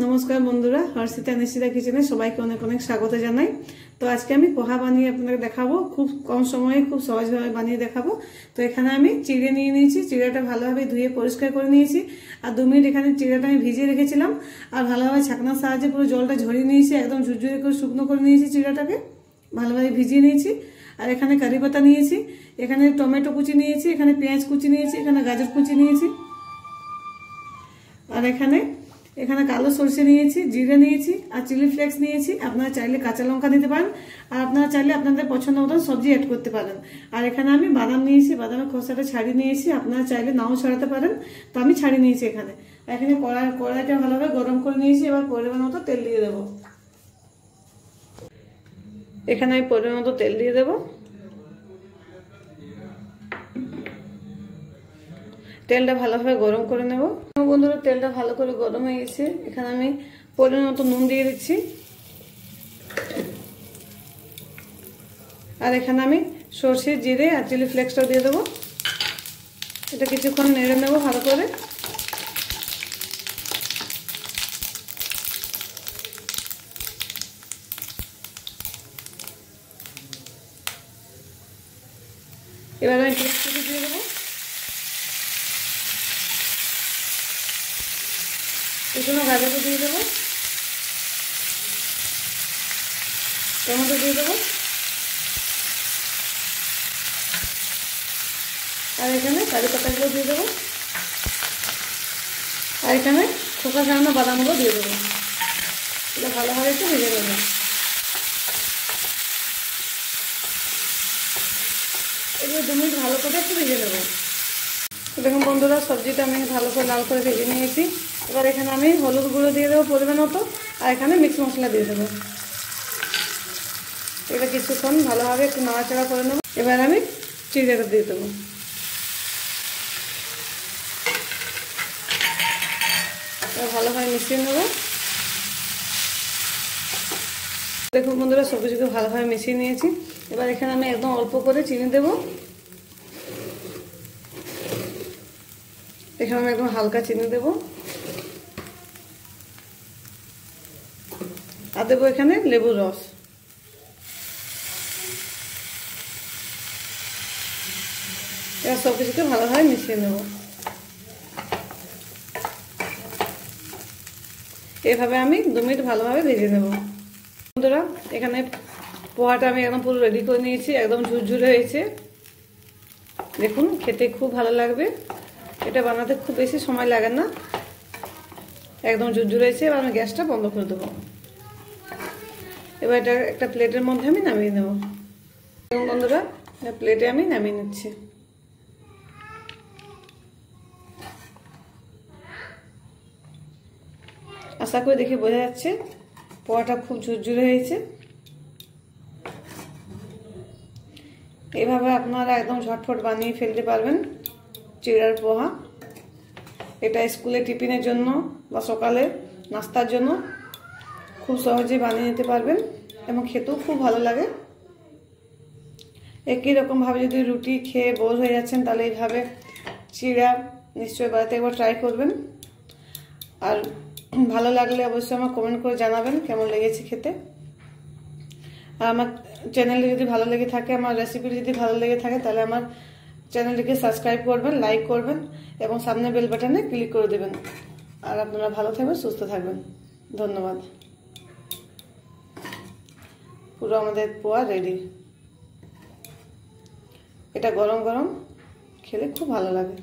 নমস্কার বন্ধুরা, হর্ষিতা নিশিতা কিচেনে সবাইকে অনেক অনেক স্বাগত জানাই। তো আজকে আমি পোহা বানিয়ে আপনাদের দেখাবো, খুব কম সময়ে খুব সহজভাবে বানিয়ে দেখাবো। তো এখানে আমি চিড়ে নিয়ে নিয়েছি, চিড়েটা ভালোভাবে ধুয়ে পরিষ্কার করে নিয়েছি। আর 2 মিনিট এখানে চিড়েটা আমি ভিজিয়ে রেখেছিলাম, আর ভালোভাবে ছাকনার সাহায্যে পুরো জলটা ঝরিয়ে নিয়েছি, একদম ঝুরঝুরে করে শুকনো করে নিয়েছি। চিড়েটাকে ভালোভাবে ভিজিয়ে নিয়েছি। আর এখানে কারি পাতা নিয়েছি, এখানে টমেটো কুচি নিয়েছি, এখানে পেঁয়াজ কুচি নিয়েছি, এখানে গাজর কুচি নিয়েছি, আর এখানে কালো সরষে নিয়েছি, জিরে নিয়েছি, আর চিলি ফ্লেক্স নিয়েছি। আপনারা চাইলে কাঁচা লঙ্কা দিতে পারেন, আর আপনারা চাইলে আপনাদের পছন্দ মতো সবজি অ্যাড করতে পারেন। আর এখানে আমি বাদাম নিয়েছি, বাদামের খোসাটা ছাড়িয়ে নিয়েছি, আপনারা চাইলে নাও ছাড়াতে পারেন, তো আমি ছাড়িয়ে নিয়েছি। এখানে কড়াইটা ভালোভাবে গরম করে নিয়েছি। এবার পরিমাণ মতো তেল দিয়ে দেবো। এখানে আমি পরিমাণ মতো তেল দিয়ে দেবো। তেলটা ভালোভাবে গরম করে নেব। বন্ধুরা, তেলটা ভালো করে গরম হয়ে গেছে। এখানে আমি পরিমাণ মতো নুন দিয়ে দিচ্ছি, আর এখানে আমি সরষে, জিরে আর চিলি ফ্লেক্সটা দিয়ে দেবো। এটা কিছুক্ষণ নেড়ে নেব ভালো করে। এবার আমি পেঁয়াজটা দিয়ে দেবো, কুচনো গাজরটা দিয়ে দেবো, টমেটো দিয়ে দেবো, আর এখানে কারি পাতাগুলো দিয়ে দেবো, আর এখানে খোসা ছাড়ানো বাদামগুলো দিয়ে দেবো। এটা ভালোভাবে একটু ভেজে নেবো। এগুলো 2 মিনিট ভালো করে একটু ভেজে নেবো। দেখুন বন্ধুরা, সবজিটা আমি ভালো করে লাল করে ভেজে নিয়েছি। এবার এখানে আমি হলুদ গুঁড়ো দিয়ে দেবো পরিমাণ মতো, আর এখানে মিক্স মশলা দিয়ে দেবো। এটা কিছুক্ষণ ভালোভাবে একটু নাড়াচাড়া করে নেবো। এবার আমি চিড়েটা দিয়ে দেবো। ভালোভাবে মিশিয়ে নেবো। দেখুন বন্ধুরা, সবজিকে ভালোভাবে মিশিয়ে নিয়েছি। এবার এখানে আমি একদম অল্প করে চিনি দেবো। এখানে আমি একদম হালকা চিনি দেবো, আর দেবো এখানে লেবুর রস। এবার সব কিছুকে ভালোভাবে মিশিয়ে নেব। এভাবে আমি 2 মিনিট ভালোভাবে ভেজে নেব। বন্ধুরা, এখানে পোহাটা আমি একদম পুরো রেডি করে নিয়েছি, একদম ঝুরঝুরে হয়েছে। দেখুন, খেতে খুব ভালো লাগবে। এটা বানাতে খুব বেশি সময় লাগে না, একদম ঝুরঝুরে হয়েছে। এবার আমি গ্যাসটা বন্ধ করে দেবো। এবার এটা একটা প্লেটের মধ্যে আমি নামিয়ে নেব। এবং বন্ধুরা, প্লেটে আমি নামিয়ে নিচ্ছি। আশা করে দেখে বোঝা যাচ্ছে পোহাটা খুব ঝুরঝুরে হয়েছে। এভাবে আপনারা একদম ঝটফট বানিয়ে ফেলতে পারবেন চিড়ার পোহা। এটা স্কুলে টিফিনের জন্য বা সকালে নাস্তার জন্য খুব সহজেই বানিয়ে নিতে পারবেন, এবং খেতেও খুব ভালো লাগে। একই রকমভাবে যদি রুটি খেয়ে বোর হয়ে যাচ্ছেন, তাহলে এইভাবে চিড়া নিশ্চয়ই বাড়িতে একবার ট্রাই করবেন। আর ভালো লাগলে অবশ্যই আমার কমেন্ট করে জানাবেন কেমন লেগেছে খেতে। আর আমার চ্যানেলে যদি ভালো লেগে থাকে, আমার রেসিপি যদি ভালো লেগে থাকে, তাহলে আমার চ্যানেলটিকে সাবস্ক্রাইব করবেন, লাইক করবেন, এবং সামনে বেল বাটনে ক্লিক করে দেবেন। আর আপনারা ভালো থাকবেন, সুস্থ থাকবেন। ধন্যবাদ। পুরো আমাদের পোহা রেডি। এটা গরম গরম খেলে খুব ভালো লাগে।